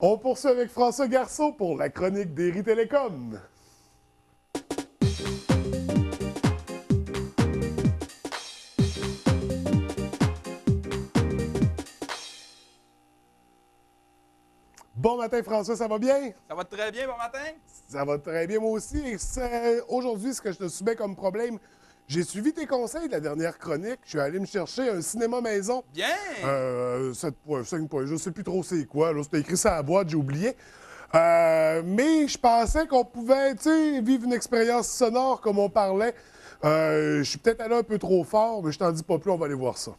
On poursuit avec François Garceau pour la chronique d'Eri Télécom. Bon matin François, ça va bien? Ça va très bien, bon matin? Ça va très bien moi aussi. Et aujourd'hui, ce que je te soumets comme problème, j'ai suivi tes conseils de la dernière chronique. Je suis allé me chercher un cinéma maison. Bien! 7.5 points, je sais plus trop c'est quoi. Là, c'était écrit ça à la boîte, j'ai oublié. Mais je pensais qu'on pouvait, tu sais, vivre une expérience sonore comme on parlait. Je suis peut-être allé un peu trop fort, mais je t'en dis pas plus, on va aller voir ça.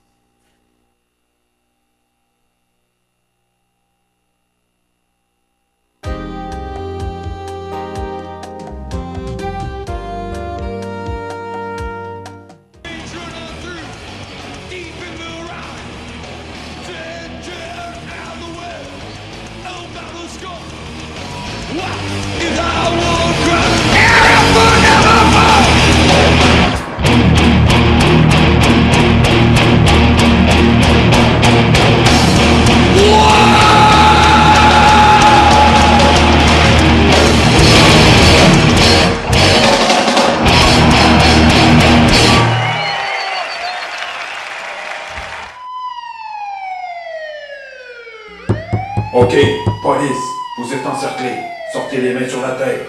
Ok, police, vous êtes encerclés. Sortez les mains sur la tête.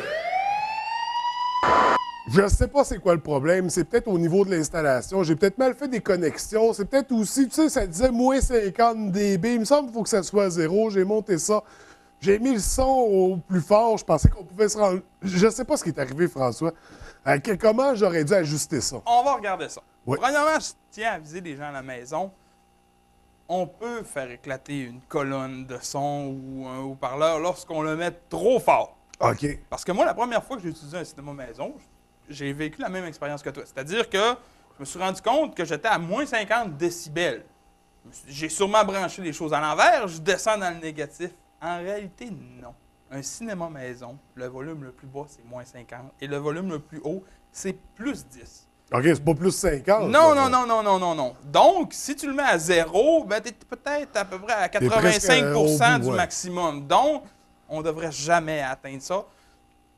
Je sais pas c'est quoi le problème. C'est peut-être au niveau de l'installation. J'ai peut-être mal fait des connexions. C'est peut-être aussi, tu sais, ça disait moins 50 dB. Il me semble qu'il faut que ça soit à 0. J'ai monté ça. J'ai mis le son au plus fort. Je pensais qu'on pouvait se rendre. Je sais pas ce qui est arrivé, François. Comment j'aurais dû ajuster ça? On va regarder ça. Oui. Premièrement, je tiens à aviser les gens à la maison. On peut faire éclater une colonne de son ou un haut-parleur lorsqu'on le met trop fort. OK. Parce que moi, la première fois que j'ai utilisé un cinéma maison, j'ai vécu la même expérience que toi. C'est-à-dire que je me suis rendu compte que j'étais à moins 50 décibels. J'ai sûrement branché les choses à l'envers, je descends dans le négatif. En réalité, non. Un cinéma maison, le volume le plus bas, c'est moins 50. Et le volume le plus haut, c'est plus 10. OK, c'est pas plus 50. Non, ça. non. Donc, si tu le mets à 0, ben, tu es peut-être à peu près à 85 au bout, du ouais. maximum. Donc, on ne devrait jamais atteindre ça.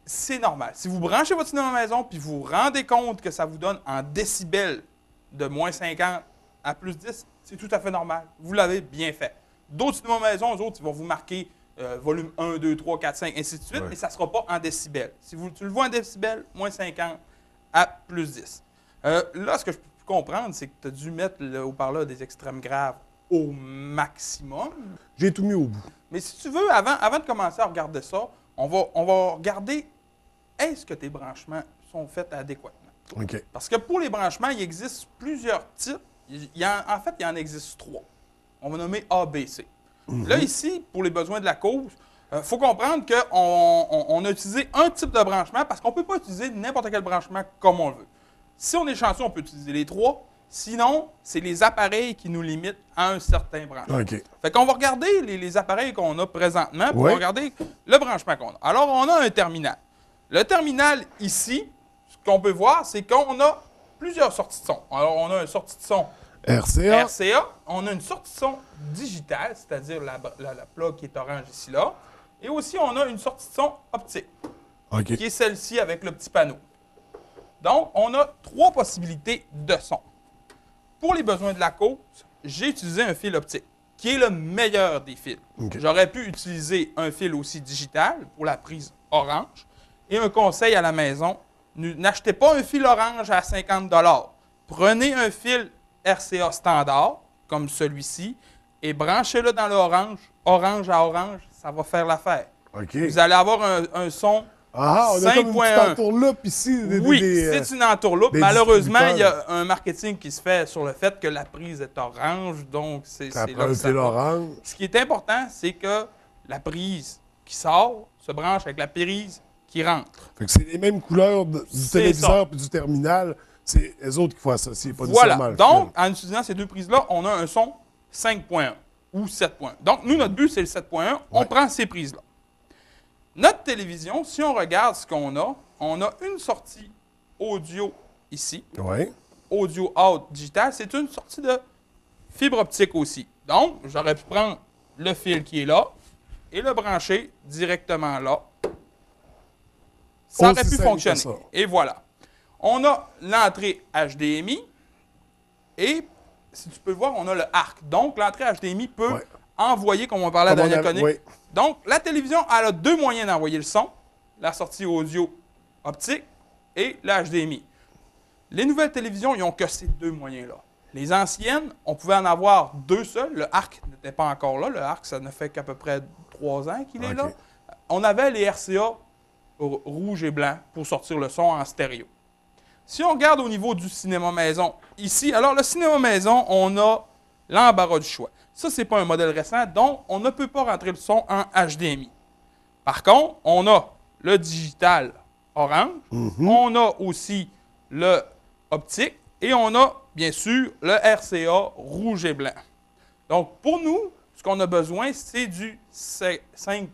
C'est normal. Si vous branchez votre cinéma maison puis vous vous rendez compte que ça vous donne en décibels de moins 50 à plus 10, c'est tout à fait normal. Vous l'avez bien fait. D'autres cinémas maison, eux autres, ils vont vous marquer volume 1, 2, 3, 4, 5, ainsi de suite, Ouais. mais ça ne sera pas en décibels. Si tu le vois en décibels, moins 50 à plus 10. Là, ce que je peux comprendre, c'est que tu as dû mettre le haut-parleur des extrêmes graves au maximum. J'ai tout mis au bout. Mais si tu veux, avant de commencer à regarder ça, on va regarder est-ce que tes branchements sont faits adéquatement. OK. Parce que pour les branchements, il existe plusieurs types. En fait, il en existe 3. On va nommer A, B, C. Là, ici, pour les besoins de la cause, il faut comprendre qu'on a utilisé un type de branchement parce qu'on ne peut pas utiliser n'importe quel branchement comme on le veut. Si on est chanceux, on peut utiliser les 3. Sinon, c'est les appareils qui nous limitent à un certain branchement. OK. Fait qu'on va regarder les appareils qu'on a présentement pour Ouais. regarder le branchement qu'on a. Alors, on a un terminal. Le terminal, ici, ce qu'on peut voir, c'est qu'on a plusieurs sorties de son. Alors, on a une sortie de son RCA. RCA. On a une sortie de son digitale, c'est-à-dire la plug qui est orange ici, là. Et aussi, on a une sortie de son optique, OK. qui est celle-ci avec le petit panneau. Donc, on a 3 possibilités de son. Pour les besoins de la cause, j'ai utilisé un fil optique, qui est le meilleur des fils. OK. J'aurais pu utiliser un fil aussi digital pour la prise orange. Et un conseil à la maison, n'achetez pas un fil orange à 50 $. Prenez un fil RCA standard, comme celui-ci, et branchez-le dans l'orange, orange à orange, ça va faire l'affaire. OK. Vous allez avoir un son Ah, on a comme une petite 5.1. entourloupe ici. Oui, c'est une entourloupe. des Malheureusement, il y distributeurs. a un marketing qui se fait sur le fait que la prise est orange, donc c'est Ça là prend que un ça fil va. orange. Ce qui est important, c'est que la prise qui sort se branche avec la prise qui rentre. Fait que c'est les mêmes couleurs du C'est téléviseur et du terminal. C'est les autres qu'il faut associer, pas Voilà. nécessairement le Donc, fil. en utilisant ces deux prises-là, on a un son 5.1 ou 7.1. Donc, nous, notre but, c'est le 7.1. On Ouais. prend ces prises-là. Notre télévision, si on regarde ce qu'on a, on a une sortie audio ici, Oui. audio out digital. C'est une sortie de fibre optique aussi. Donc, j'aurais pu prendre le fil qui est là et le brancher directement là. Ça aurait pu fonctionner. Et voilà. On a l'entrée HDMI et, si tu peux voir, on a le arc. Donc, l'entrée HDMI peut envoyer, comme on parlait à la dernière chronique. Donc, la télévision, elle a deux moyens d'envoyer le son. La sortie audio optique et le HDMI. Les nouvelles télévisions, ils n'ont que ces deux moyens-là. Les anciennes, on pouvait en avoir deux seuls. Le arc n'était pas encore là. Le arc, ça ne fait qu'à peu près 3 ans qu'il est là. On avait les RCA rouge et blanc pour sortir le son en stéréo. Si on regarde au niveau du cinéma maison, ici, alors le cinéma maison, on a l'embarras du choix. Ça, ce n'est pas un modèle récent, donc on ne peut pas rentrer le son en HDMI. Par contre, on a le digital orange, on a aussi le optique et on a, bien sûr, le RCA rouge et blanc. Donc, pour nous, ce qu'on a besoin, c'est du 5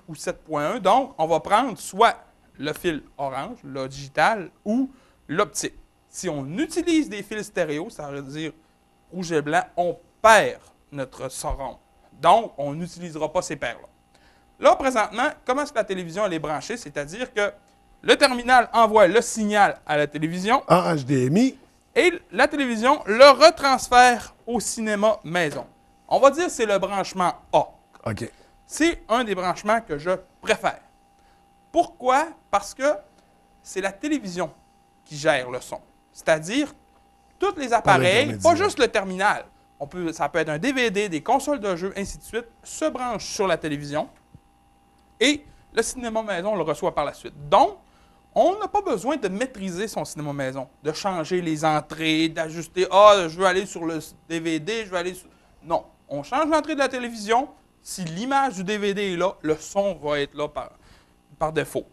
ou 7.1. Donc, on va prendre soit le fil orange, le digital, ou l'optique. Si on utilise des fils stéréo, ça veut dire rouge et blanc, on perd notre surround. Donc, on n'utilisera pas ces paires-là. Là, présentement, comment est-ce que la télévision elle est branchée? C'est-à-dire que le terminal envoie le signal à la télévision. En HDMI. Et la télévision le retransfère au cinéma maison. On va dire que c'est le branchement A. OK. C'est un des branchements que je préfère. Pourquoi? Parce que c'est la télévision qui gère le son. C'est-à-dire, tous les appareils, pas juste le terminal, ça peut être un DVD, des consoles de jeux, ainsi de suite, se branchent sur la télévision et le cinéma maison le reçoit par la suite. Donc, on n'a pas besoin de maîtriser son cinéma maison, de changer les entrées, d'ajuster « Ah, je veux aller sur le DVD, je veux aller sur... » Non, on change l'entrée de la télévision. Si l'image du DVD est là, le son va être là par défaut.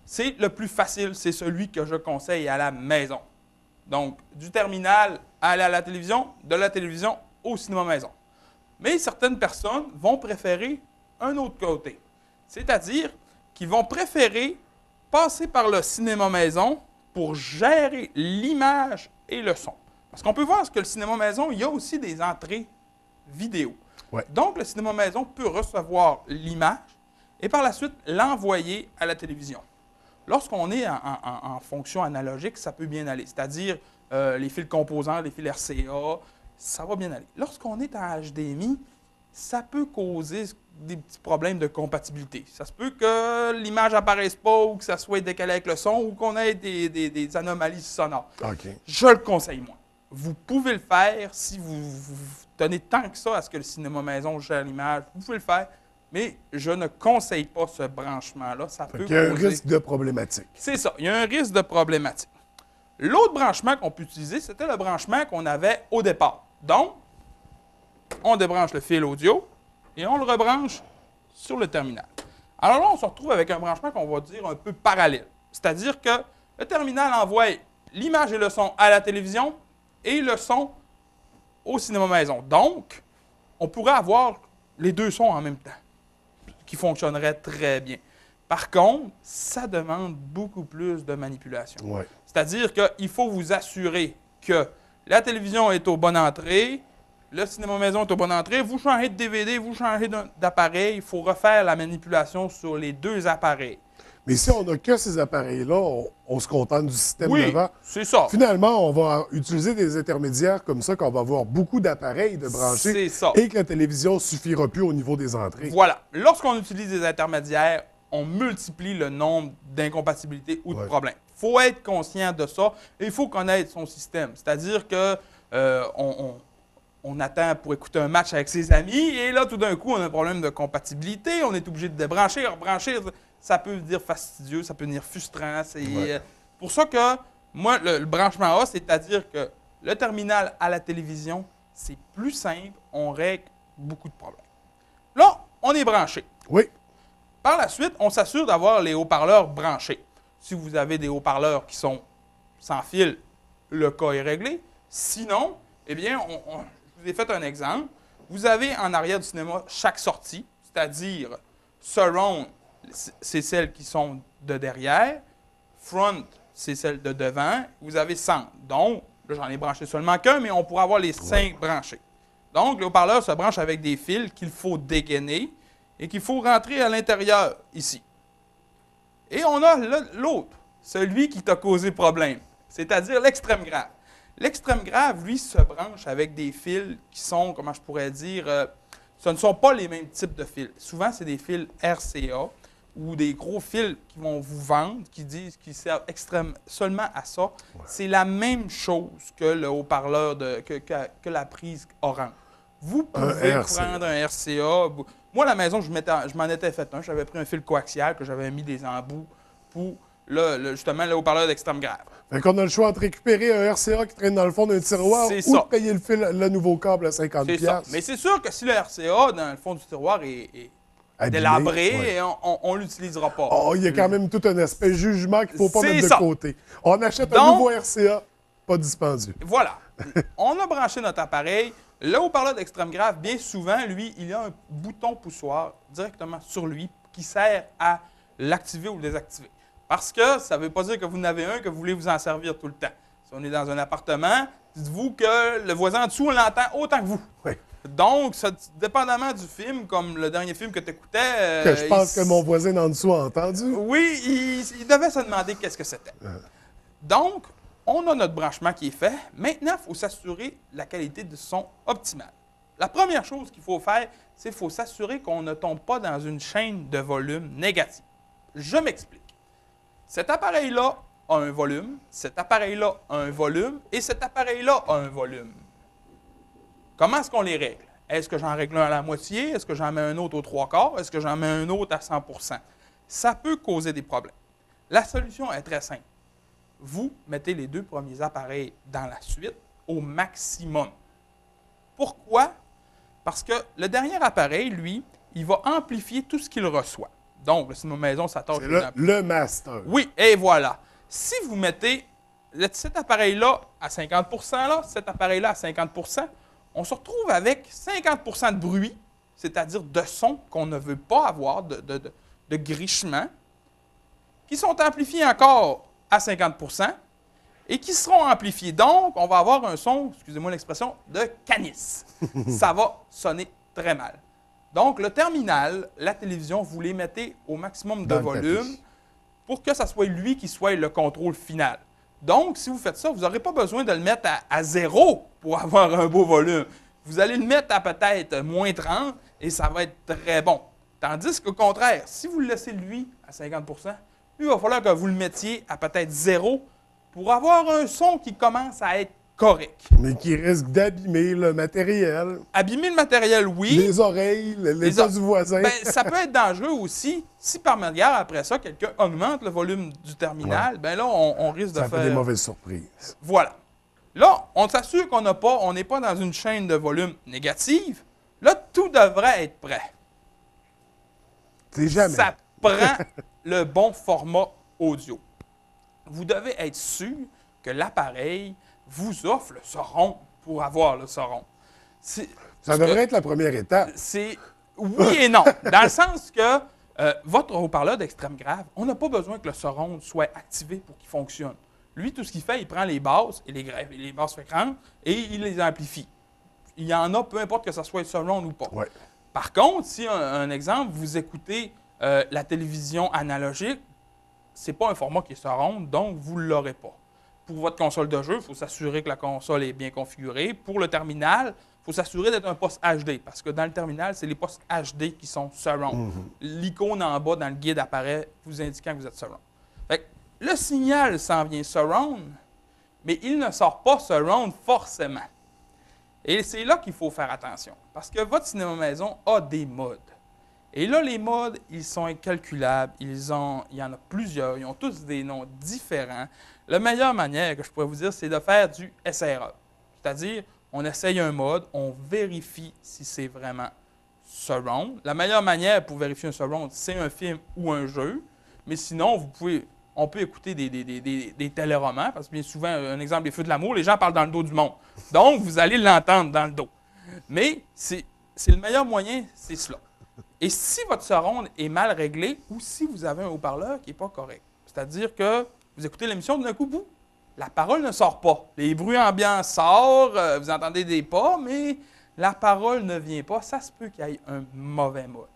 C'est le plus facile, c'est celui que je conseille à la maison. Donc, du terminal aller à la télévision, de la télévision au cinéma maison. Mais certaines personnes vont préférer un autre côté. C'est-à-dire qu'ils vont préférer passer par le cinéma maison pour gérer l'image et le son. Parce qu'on peut voir que le cinéma maison, il y a aussi des entrées vidéo. Ouais. Donc, le cinéma maison peut recevoir l'image et par la suite l'envoyer à la télévision. Lorsqu'on est en fonction analogique, ça peut bien aller. C'est-à-dire les fils composants, les fils RCA, ça va bien aller. Lorsqu'on est en HDMI, ça peut causer des petits problèmes de compatibilité. Ça se peut que l'image n'apparaisse pas ou que ça soit décalé avec le son ou qu'on ait des anomalies sonores. Okay. Je le conseille, moi. Vous pouvez le faire si vous tenez tant que ça à ce que le cinéma maison gère l'image. Vous pouvez le faire, mais je ne conseille pas ce branchement-là. Ça peut causer... Il y a un risque de problématique. C'est ça. Il y a un risque de problématique. L'autre branchement qu'on peut utiliser, c'était le branchement qu'on avait au départ. Donc, on débranche le fil audio et on le rebranche sur le terminal. Alors là, on se retrouve avec un branchement qu'on va dire un peu parallèle. C'est-à-dire que le terminal envoie l'image et le son à la télévision et le son au cinéma maison. Donc, on pourrait avoir les deux sons en même temps, qui fonctionneraient très bien. Par contre, ça demande beaucoup plus de manipulation. Ouais. C'est-à-dire qu'il faut vous assurer que la télévision est aux bonnes entrées, le cinéma maison est aux bonnes entrées, vous changez de DVD, vous changez d'appareil, il faut refaire la manipulation sur les deux appareils. Mais si on n'a que ces appareils-là, on se contente du système devant. C'est ça. Finalement, on va utiliser des intermédiaires comme ça, qu'on va avoir beaucoup d'appareils de brancher. C'est ça. Et que la télévision ne suffira plus au niveau des entrées. Voilà. Lorsqu'on utilise des intermédiaires, on multiplie le nombre d'incompatibilités ou de problèmes. Il faut être conscient de ça et il faut connaître son système. C'est-à-dire que on attend pour écouter un match avec ses amis et là, tout d'un coup, on a un problème de compatibilité, on est obligé de débrancher, rebrancher. Ça peut devenir fastidieux, ça peut devenir frustrant. C'est pour ça que, moi, le branchement A, c'est-à-dire que le terminal à la télévision, c'est plus simple, on règle beaucoup de problèmes. Là, on est branché. Oui. Par la suite, on s'assure d'avoir les haut-parleurs branchés. Si vous avez des haut-parleurs qui sont sans fil, le cas est réglé. Sinon, eh bien, je vous ai fait un exemple. Vous avez en arrière du cinéma chaque sortie, c'est-à-dire surround, c'est celles qui sont de derrière. Front, c'est celles de devant. Vous avez centre. Donc, là, j'en ai branché seulement qu'un, mais on pourrait avoir les 5 branchés. Donc, le haut-parleur se branche avec des fils qu'il faut dégainer. et qu'il faut rentrer à l'intérieur, ici. Et on a l'autre, celui qui t'a causé problème, c'est-à-dire l'extrême grave. L'extrême grave, lui, se branche avec des fils qui sont, comment je pourrais dire, ce ne sont pas les mêmes types de fils. Souvent, c'est des fils RCA ou des gros fils qui vont vous vendre, qui disent qu'ils servent seulement à ça. Ouais. C'est la même chose que le haut-parleur, que la prise orange. Vous pouvez prendre un RCA. Moi, à la maison, je m'en étais fait un. J'avais pris un fil coaxial que j'avais mis des embouts pour justement le haut-parleur d'extrême grave. Fait qu'on a le choix entre récupérer un RCA qui traîne dans le fond d'un tiroir ou de payer le nouveau câble à 50$. C'est ça. Mais c'est sûr que si le RCA, dans le fond du tiroir, est délabré, on ne l'utilisera pas. Oh, il y a quand même tout un aspect jugement qu'il ne faut pas mettre de côté. On achète un nouveau RCA, pas dispendieux. Voilà. On a branché notre appareil. Le haut-parleur d'extrême grave, bien souvent, lui, il a un bouton poussoir directement sur lui qui sert à l'activer ou le désactiver. Parce que ça ne veut pas dire que vous en avez un que vous voulez vous en servir tout le temps. Si on est dans un appartement, dites-vous que le voisin en dessous, on l'entend autant que vous. Oui. Donc, dépendamment du film, comme le dernier film que tu écoutais... que je pense que mon voisin en dessous a entendu. Oui, il devait se demander qu'est-ce que c'était. Donc, on a notre branchement qui est fait. Maintenant, il faut s'assurer la qualité de son optimale. La première chose qu'il faut faire, c'est qu'il faut s'assurer qu'on ne tombe pas dans une chaîne de volume négative. Je m'explique. Cet appareil-là a un volume, cet appareil-là a un volume et cet appareil-là a un volume. Comment est-ce qu'on les règle? Est-ce que j'en règle un à la moitié? Est-ce que j'en mets un autre aux 3/4? Est-ce que j'en mets un autre à 100%? Ça peut causer des problèmes. La solution est très simple. Vous mettez les deux premiers appareils dans la suite au maximum. Pourquoi? Parce que le dernier appareil, lui, il va amplifier tout ce qu'il reçoit. Donc, le cinéma maison, ça tâche... C'est le master. Oui, et voilà. Si vous mettez cet appareil-là à 50%, cet appareil-là à 50%, on se retrouve avec 50% de bruit, c'est-à-dire de son qu'on ne veut pas avoir, de grichement, qui sont amplifiés encore à 50% et qui seront amplifiés. Donc, on va avoir un son, excusez-moi l'expression, de canis. Ça va sonner très mal. Donc, le terminal, la télévision, vous les mettez au maximum de volume pour que ce soit lui qui soit le contrôle final. Donc, si vous faites ça, vous n'aurez pas besoin de le mettre à 0 pour avoir un beau volume. Vous allez le mettre à peut-être moins 30 et ça va être très bon. Tandis qu'au contraire, si vous le laissez lui à 50%, lui, il va falloir que vous le mettiez à peut-être 0 pour avoir un son qui commence à être correct. Mais qui risque d'abîmer le matériel. Abîmer le matériel, oui. Les oreilles, l'état du voisin. Bien, ça peut être dangereux aussi. Si par mégarde, après ça, quelqu'un augmente le volume du terminal, bien là, on risque de faire... Ça fait des mauvaises surprises. Voilà. Là, on s'assure qu'on n'est pas dans une chaîne de volume négative. Là, tout devrait être prêt. C'est jamais. Ça prend le bon format audio. Vous devez être sûr que l'appareil vous offre le surround pour avoir le surround. Ça devrait être la première étape. C'est oui et non. Dans le sens que votre haut-parleur d'extrême grave, on n'a pas besoin que le surround soit activé pour qu'il fonctionne. Lui, tout ce qu'il fait, il prend les basses et les basses fréquentes et il les amplifie. Il y en a, peu importe que ce soit surround ou pas. Ouais. Par contre, si un exemple, vous écoutez la télévision analogique, c'est pas un format qui est surround, donc vous ne l'aurez pas. Pour votre console de jeu, il faut s'assurer que la console est bien configurée. Pour le terminal, il faut s'assurer d'être un poste HD, parce que dans le terminal, c'est les postes HD qui sont surround. L'icône en bas dans le guide apparaît vous indiquant que vous êtes surround. Fait que le signal s'en vient surround, mais il ne sort pas surround forcément. Et c'est là qu'il faut faire attention, parce que votre cinéma maison a des modes. Et là, les modes, ils sont incalculables. Il y en a plusieurs. Ils ont tous des noms différents. La meilleure manière que je pourrais vous dire, c'est de faire du SRE. C'est-à-dire, on essaye un mode, on vérifie si c'est vraiment surround. La meilleure manière pour vérifier un surround, c'est un film ou un jeu. Mais sinon, on peut écouter des téléromans, parce que bien souvent, un exemple des Feux de l'amour, les gens parlent dans le dos du monde. Donc, vous allez l'entendre dans le dos. Mais c'est le meilleur moyen, c'est cela. Et si votre surround est mal réglé ou si vous avez un haut-parleur qui n'est pas correct, c'est-à-dire que vous écoutez l'émission d'un coup, la parole ne sort pas. Les bruits ambiants sortent, vous entendez des pas, mais la parole ne vient pas. Ça se peut qu'il y ait un mauvais mode.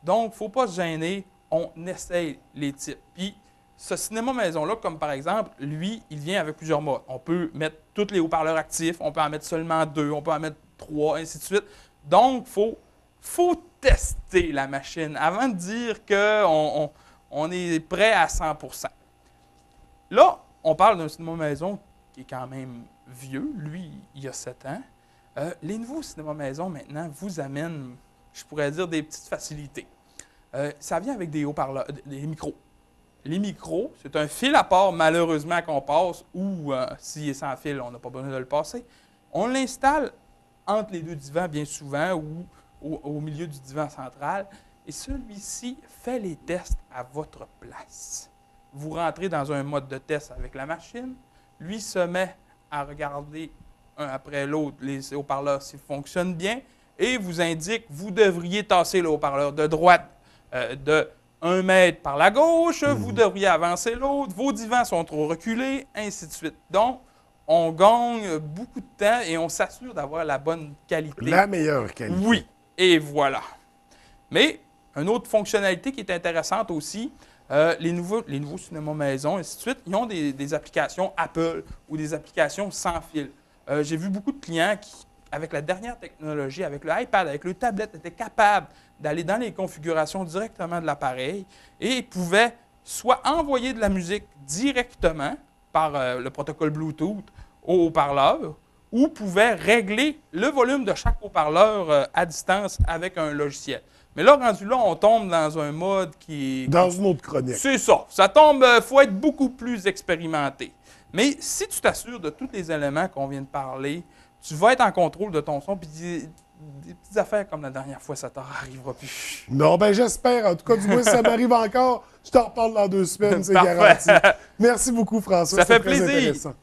Donc, il ne faut pas se gêner, on essaye les types. Puis, ce cinéma maison-là, comme par exemple, lui, il vient avec plusieurs modes. On peut mettre tous les haut-parleurs actifs, on peut en mettre seulement 2, on peut en mettre 3, ainsi de suite. Donc, il faut tester la machine avant de dire qu'on est prêt à 100%. Là, on parle d'un cinéma maison qui est quand même vieux. Lui, il a 7 ans. Les nouveaux cinémas maison, maintenant, vous amènent, je pourrais dire, des petites facilités. Ça vient avec des haut-parleurs, des micros. Les micros, c'est un fil à part, malheureusement, qu'on passe, ou s'il est sans fil, on n'a pas besoin de le passer. On l'installe entre les deux divans, bien souvent, ou au milieu du divan central. Et celui-ci fait les tests à votre place. Vous rentrez dans un mode de test avec la machine. Lui se met à regarder un après l'autre les haut-parleurs s'ils fonctionnent bien et vous indique vous devriez tasser le haut-parleur de droite de 1 mètre par la gauche, vous devriez avancer l'autre, vos divans sont trop reculés, ainsi de suite. Donc, on gagne beaucoup de temps et on s'assure d'avoir la bonne qualité. La meilleure qualité. Oui, et voilà. Mais, une autre fonctionnalité qui est intéressante aussi, les nouveaux cinémas maison, ainsi de suite, ils ont des applications Apple ou des applications sans fil. J'ai vu beaucoup de clients qui, avec la dernière technologie, avec le iPad, avec le tablette, étaient capables d'aller dans les configurations directement de l'appareil et pouvaient soit envoyer de la musique directement par le protocole Bluetooth au haut-parleur ou pouvaient régler le volume de chaque haut-parleur à distance avec un logiciel. Mais là, rendu là, on tombe dans un mode qui est... Dans une autre chronique. C'est ça. Ça tombe, il faut être beaucoup plus expérimenté. Mais si tu t'assures de tous les éléments qu'on vient de parler, tu vas être en contrôle de ton son, puis des petites affaires comme la dernière fois, ça t'arrivera plus. Non, ben j'espère. En tout cas, du moins, si ça m'arrive encore, je t'en reparle dans 2 semaines, c'est Parfait. garanti. Merci beaucoup, François. Ça fait C'était très plaisir. intéressant.